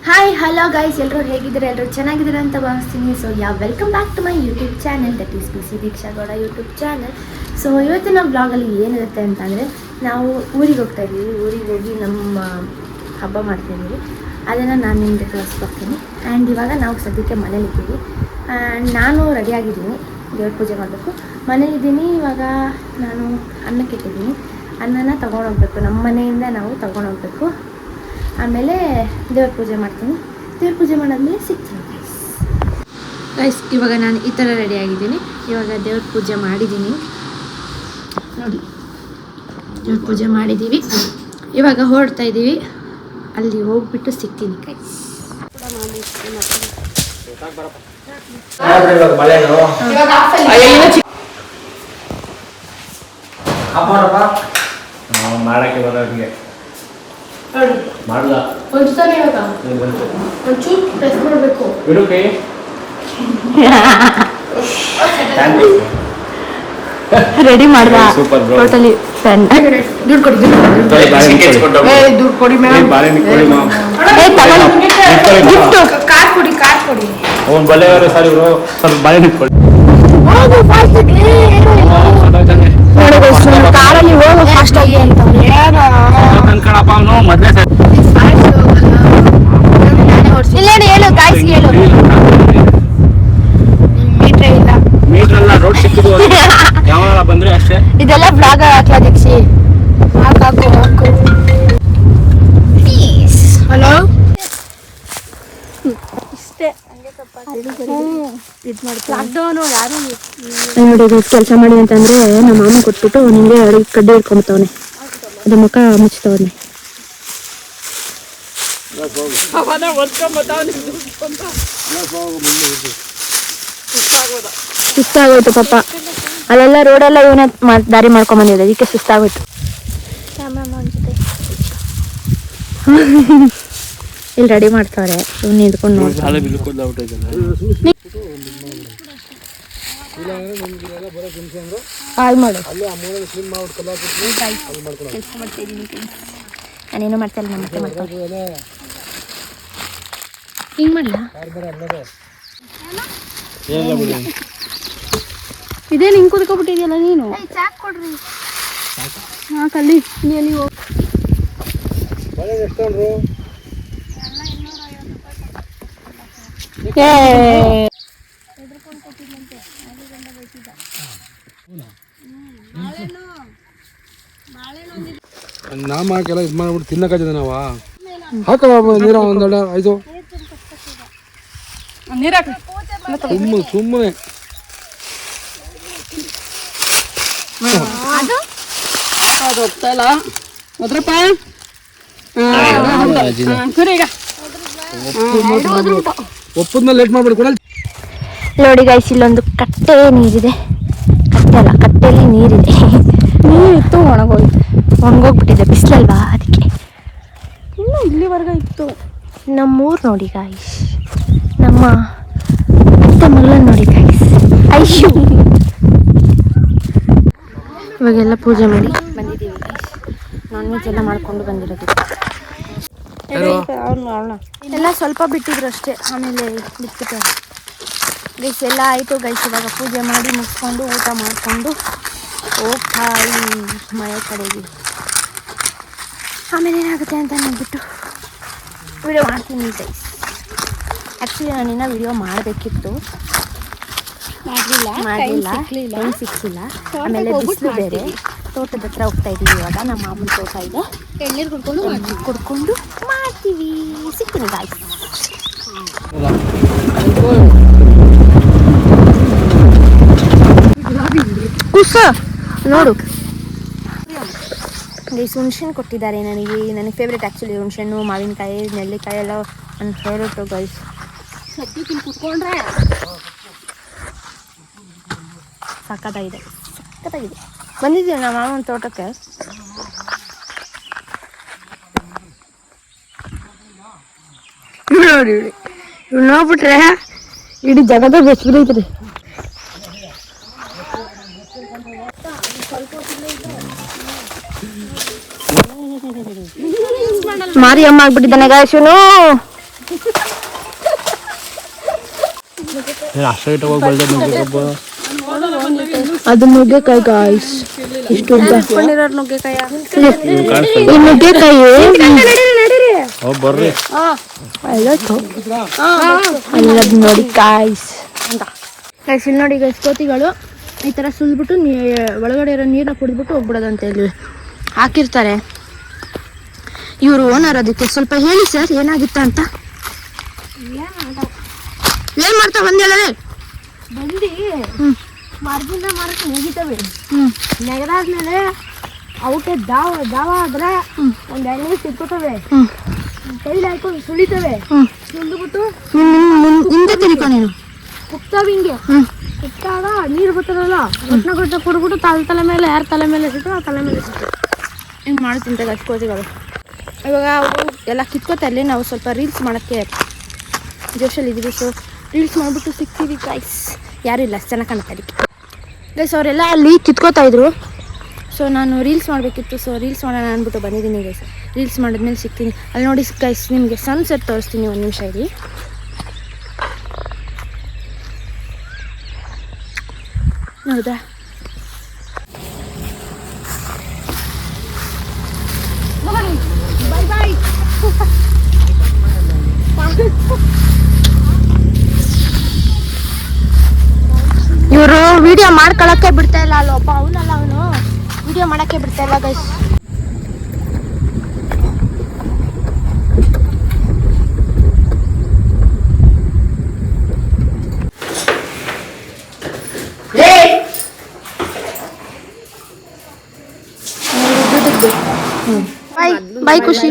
Hi hello guys, ಎಲ್ಲರೂ ಹೇಗಿದ್ದಾರೆ? ಎಲ್ಲರೂ ಚೆನ್ನಾಗಿದ್ದಾರೆ ಅಂತ ಭಾವಿಸ್ತೀನಿ. So welcome back to my YouTube channel, that is P C Deeksha Gowda YouTube channel. So ಇವತ್ತಿನ ಬ್ಲಾಗಲ್ಲಿ ಏನಿರುತ್ತೆ ಅಂತಂದರೆ, ನಾವು ಊರಿಗೆ ಹೋಗ್ತಾ ಇದ್ದೀವಿ. ಊರಿಗೆ ಹೋಗಿ ನಮ್ಮ ಹಬ್ಬ ಮಾಡ್ತಾಯಿದ್ದೀವಿ. ಅದನ್ನು ನಾನು ನಿಮಗೆ ತೋರಿಸ್ಕೊಡ್ತೀನಿ. ಆ್ಯಂಡ್ ಇವಾಗ ನಾವು ಸದ್ಯಕ್ಕೆ ಮನೇಲಿದ್ದೀವಿ. ಆ್ಯಂಡ್ ನಾನು ರೆಡಿಯಾಗಿದ್ದೀನಿ, ದೇವ್ರ ಪೂಜೆ ಮಾಡಬೇಕು. ಮನೇಲಿದ್ದೀನಿ. ಇವಾಗ ನಾನು ಅನ್ನಕ್ಕೆ ಇಟ್ಟಿದ್ದೀನಿ. ಅನ್ನನ ತೊಗೊಂಡೋಗ್ಬೇಕು, ನಮ್ಮ ಮನೆಯಿಂದ ನಾವು ತೊಗೊಂಡೋಗ್ಬೇಕು. ಆಮೇಲೆ ದೇವ್ರ ಪೂಜೆ ಮಾಡ್ತೀನಿ. ದೇವ್ರ ಪೂಜೆ ಮಾಡಾದ್ಮೇಲೆ ಸಿಗ್ತೀನಿ ಗೈಸ್. ಇವಾಗ ನಾನು ಈ ಥರ ರೆಡಿಯಾಗಿದ್ದೀನಿ. ಇವಾಗ ದೇವ್ರ ಪೂಜೆ ಮಾಡಿದ್ದೀನಿ ನೋಡಿ. ದೇವ್ರ ಪೂಜೆ ಮಾಡಿದ್ದೀವಿ. ಇವಾಗ ಹೊರಡ್ತಾ ಇದ್ದೀವಿ. ಅಲ್ಲಿ ಹೋಗ್ಬಿಟ್ಟು ಸಿಗ್ತೀನಿ ಗೈಸ್. ಮಾಡಕ್ಕೆ ಬರೋರಿಗೆ ರೆಡಿ ಮಾಡ್ದ ಟೋಟಲಿ ಫ್ಯಾನ್. ದುಡ್ಡು ಕೊಡಿ, ದುಡ್ಡು ಕೊಡಿ ಮ್ಯಾಮ್. ಕಾರ್ ಕೊಡಿ, ಕಾರ್ ಕೊಡಿ. ಬಲೆ ಸಾರಿ ಸ್ವಲ್ಪ ಬಾಳೆ ನಿಂತ್ಕೊಳ್ಳಿ. ಕಾರಲ್ಲಿ ಹೋಗು ಫಾಸ್ಟ್ ಆಗಿ ಅಂತ ಕಣಪ್ಪ. ಅವನು ಮೊದಲೇ ಇಲ್ಲೇನು ಹೇಳು ಗಾಯ್ಸ್ಗೆ ಹೇಳು. ಮೀಟ್ರೇ ಇಲ್ಲ, ಮೀಟರ್ ಎಲ್ಲ ರೋಡ್ ಸಿಕ್ಕಿದ್ದು ಯಾವಾಗ ಬಂದ್ರೆ ಅಷ್ಟೇ. ಇದೆಲ್ಲ ಬ್ಲಾಗ್ ಹಾಕ್ಲಾ ದೀಕ್ಷಿ? ಹಾಕು ಹಲೋ. ಇಷ್ಟೇ ನೋಡಿ ಕೆಲಸ ಮಾಡಿ ಅಂತಂದ್ರೆ ನಮ್ಮ ಮಾಮ ಕೊಟ್ಬಿಟ್ಟು ನಿಂಗೆ ಕಡ್ಡಿ ಹಿಡ್ಕೊಂಬತ್ತವನೆ. ಅದು ಮುಖ ಮುಚ್ತವನೆ. ಸುಸ್ತಾಗೋಯ್ತು ಪಾಪ. ಅಲ್ಲೆಲ್ಲ ರೋಡೆಲ್ಲ ಇವನ ದಾರಿ ಮಾಡ್ಕೊಂಡ್ ಬಂದಿದೆ, ಅದಕ್ಕೆ ಸುಸ್ತಾಗೋಯ್ತು. ಇಲ್ಲಿ ರೆಡಿ ಮಾಡ್ತಾವ್ರೆ, ಇವ್ನು ನಿಂತ್ಕೊಂಡು ನೋಡಿ. ಕಾಲ್ ಮಾಡು. ನಾನೇನು ಮಾಡ್ತಾ ಇಲ್ಲ, ನಮ್ಮ ಮಾಡ್ತಾರೆ. ಹಿಂಗೆ ಮಾಡಲ? ಇದೇನು ಹಿಂಗೆ ಕುದ್ಕೊಬಿಟ್ಟಿದ್ಯಲ್ಲ ನೀನು? ಹಾಂ ಕಲ್ಲಿ ನೀಲಿ ಹೋಗಿ. ನಾಮ ಹಾಕೆಲ್ಲ ಇದು ಮಾಡ್ಬಿಟ್ಟು ತಿನ್ನಕ್ಕಾಗಿದೆ ನಾವ. ಹಾಕ ನೀರ ಒಂದೆರಡ ಐದು ಸುಮ್ಮನೆ ಅದು ಹೋಗ್ತಾ ಇಲ್ಲ. ಹೋದ್ರಪ್ಪ ಒಪ್ಪದ್ಮೇಲೆ ಲೇಟ್ ಮಾಡ್ಬಿಡಿ ಕೂಡ. ನೋಡಿ ಗೈಸ್, ಇಲ್ಲೊಂದು ಕಟ್ಟೆ ನೀರಿದೆ. ಕಟ್ಟೆ ಅಲ್ಲ, ಕಟ್ಟೆಯಲ್ಲಿ ನೀರಿದೆ. ನೀರಿತ್ತು, ಒಣಗೋಗ್ಬಿಟ್ಟಿದೆ ಬಿಸಿಲಲ್ವಾ, ಅದಕ್ಕೆ. ಇನ್ನೂ ಇಲ್ಲಿವರೆಗೆ ಇತ್ತು. ನಮ್ಮೂರು ನೋಡಿ ಗಾಯ್ಸ್, ನಮ್ಮ ಅತ್ತೆ ಮಗಳನ್ನ ನೋಡಿ ಗಾಯ್ಸ್. ಐಶು ಇವಾಗೆಲ್ಲ ಪೂಜೆ ಮಾಡಿ ಬಂದಿದ್ದೀವಿ ಗಾಯ್ಸ್. ನಾನ್ ವೆಜ್ ಎಲ್ಲ ಮಾಡ್ಕೊಂಡು ಬಂದಿರೋದು. ಎಲ್ಲ ಸ್ವಲ್ಪ ಬಿಟ್ಟಿದ್ರು ಅಷ್ಟೇ, ಆಮೇಲೆ ಬಿಟ್ಬಿಟ್ಟು ಗೈಸ್ ಎಲ್ಲ ಆಯಿತು ಗೈಸ್. ಇವಾಗ ಪೂಜೆ ಮಾಡಿ ಮುಗಿಸ್ಕೊಂಡು ಊಟ ಮಾಡಿಕೊಂಡು ಹೋಗ್ತಾ ಮನೆ ಕಡೆಗೆ. ಆಮೇಲೆ ಏನಾಗುತ್ತೆ ಅಂತ ನೋಡ್ಬಿಟ್ಟು ವಿಡಿಯೋ ಮಾಡ್ತೀನಿ ಗೈಸ್. ಆ್ಯಕ್ಚುಲಿ ನಾನಿನ್ನ ವಿಡಿಯೋ ಮಾಡಬೇಕಿತ್ತು, ಮಾಡಲಿಲ್ಲ, ಟೈಮ್ ಸಿಕ್ಕಿಲ್ಲ. ಆಮೇಲೆ ಬಿಸಿಲು ಬೇರೆ. ತೋಟದ ಹತ್ರ ಹೋಗ್ತಾ ಇದ್ದೀವಿ ಇವಾಗ. ನಮ್ಮ ಮಾಮೂಲಿ ತೋಟ ಇದೆ, ಎಳ್ನೀರು ಕುಡ್ಕೊಂಡು ಮಾಡ್ತೀವಿ. ಸಿಗ್ತೀನಿ ಗಾಯ್ಸ್. ಕುಸ ನೋಡು ಗೈಸ್, ಹುಣ್ಸೆಹಣ್ಣು ಕೊಟ್ಟಿದ್ದಾರೆ ನನಗೆ ಫೇವ್ರೇಟ್ ಆ್ಯಕ್ಚುಲಿ. ಹುಣ್ಸೆಹಣ್ಣು, ಮಾವಿನಕಾಯಿ, ನೆಲ್ಲಿಕಾಯಿ ಎಲ್ಲ ನನ್ನ ಫೇವ್ರೇಟು ಗೈಸ್. ಕುತ್ಕೊಂಡ್ರೆ ಸಕ್ಕತ್ತಾಗಿದೆ, ಸಕ್ಕತ್ತಾಗಿದೆ. ಬಂದಿದ್ದೀವಿ ನಮ್ಮ ಮಾವನ ತೋಟಕ್ಕೆ. ನೋಡಿ ಇವ್ರು ನೋಡ್ಬಿಟ್ರೆ ಇಡೀ ಜಗದ ಬೆಚ್ಬಿಡೈತ್ರಿ. ಮಾರಿಯಮ್ಮ ಆಗ್ಬಿಟ್ಟಿದ್ದಾನೆ ಗಾಯಶನು. ಅಷ್ಟೇ ಇಟ್ಟೋಗಿ ಬೆಳ್ದೆ ನುಗ್ಗೆಕಬ್ಬು. ಅದು ನುಗ್ಗೆಕಾಯಿ ಗಾಯ್ಸ್, ಇಷ್ಟು ನುಗ್ಗೆಕಾಯಿ. ಈ ನುಗ್ಗೆಕಾಯಿ ಬರ್ರಿ ಅಲ್ಲದು ನೋಡಿ ಗಾಯ್ಸ್ ಅಂತ ಗೈಸ್. ಇಲ್ಲಿ ನೋಡಿ ಗೈಸ್, ಕೋತಿಗಳು ಈ ಥರ ಸುಲ್ಬಿಟ್ಟು ಒಳಗಡೆ ಇರೋ ನೀರನ್ನ ಕುಡಿದ್ಬಿಟ್ಟು ಹೋಗ್ಬಿಡೋದಂತ ಇಲ್ಲಿ ಹಾಕಿರ್ತಾರೆ. ಇವರು ಓನರ್, ಅದಕ್ಕೆ ಸ್ವಲ್ಪ ಹೇಳಿ ಸರ್ ಏನಾಗಿತ್ತು ಅಂತ. ಏನ್ ಮಾಡ್ತಾ ಬಂದೇಳೇ ಬಂದು ಮರದಿಂದ ಮರಕ್ಕೆ ನೆಗಿತವೆ. ನೆಗದಾದ್ಮೇಲೆ ಅವಕ್ಕೆ ದಾವ ಆದ್ರೆ ಒಂದ್ ಎಣ್ಣೆ ಸಿಕ್ಕೋತವೆ, ಕೈಲಿ ಹಾಕೊಂಡು ಸುಳಿತವೆ. ಸುಳಿದ್ಬಿಟ್ಟು ಹಿಂದೆ ತಿರ್ಕೊ ನೀನು ಕುಕ್ತಾವ. ಹಿಂಗೆ ಕುಕ್ತಾಗ ನೀರು ಬರ್ತದಲ್ಲ, ಗೊಟ್ಟ ಕುಡ್ಬಿಟ್ಟು ತಲೆ ಮೇಲೆ, ಯಾರ ತಲೆ ಮೇಲೆ ಸಿಟ್ಟು ಆ ತಲೆ ಮೇಲೆ ಸಿಟ್ಟು ಹಿಂಗೆ ಮಾಡ್ತಿಂತ ಕೋತಿಗಳು. ಇವಾಗ ಅವು ಎಲ್ಲ ಕಿತ್ಕೋತಲ್ಲಿ ನಾವು ಸ್ವಲ್ಪ ರೀಲ್ಸ್ ಮಾಡೋಕ್ಕೆ ಜೋಶಲ್ಲಿ ಇದ್ದೀವಿ. ಸೊ ರೀಲ್ಸ್ ಮಾಡಿಬಿಟ್ಟು ಸಿಗ್ತೀವಿ ಗೈಸ್. ಯಾರೂ ಇಲ್ಲ, ಚೆನ್ನಾಗಿ ಕಾಣುತ್ತೆ ಅದಕ್ಕೆ ಗೈಸ್. ಅವರೆಲ್ಲ ಅಲ್ಲಿ ಕಿತ್ಕೋತಾ ಇದ್ರು. ಸೊ ನಾನು ರೀಲ್ಸ್ ಮಾಡಬೇಕಿತ್ತು, ಸೊ ರೀಲ್ಸ್ ಮಾಡೋಣ ಅಂದ್ಬಿಟ್ಟು ಬಂದಿದ್ದೀನಿ ಗೈಸ್. ರೀಲ್ಸ್ ಮಾಡಿದ್ಮೇಲೆ ಸಿಗ್ತೀನಿ. ಅಲ್ಲಿ ನೋಡಿ ಗೈಸ್, ನಿಮಗೆ ಸನ್ಸೆಟ್ ತೋರಿಸ್ತೀನಿ, ಒಂದು ನಿಮಿಷ ಇರಿ. ಹೌದಾ, ಬಾಯ್ ಬಾಯ್. ಇವರು ವಿಡಿಯೋ ಮಾಡ್ಕೊಳಕ್ಕೆ ಬಿಡ್ತಾ ಇಲ್ಲ. ಅಲ್ಲೊಬ್ಬ ಅವನಲ್ಲ, ಅವನು ವಿಡಿಯೋ ಮಾಡಕ್ಕೆ ಬಿಡ್ತಾ ಇಲ್ಲ ಗೈಸ್. ಬಾಯ್ ಬಾಯ್ ಖುಷಿ.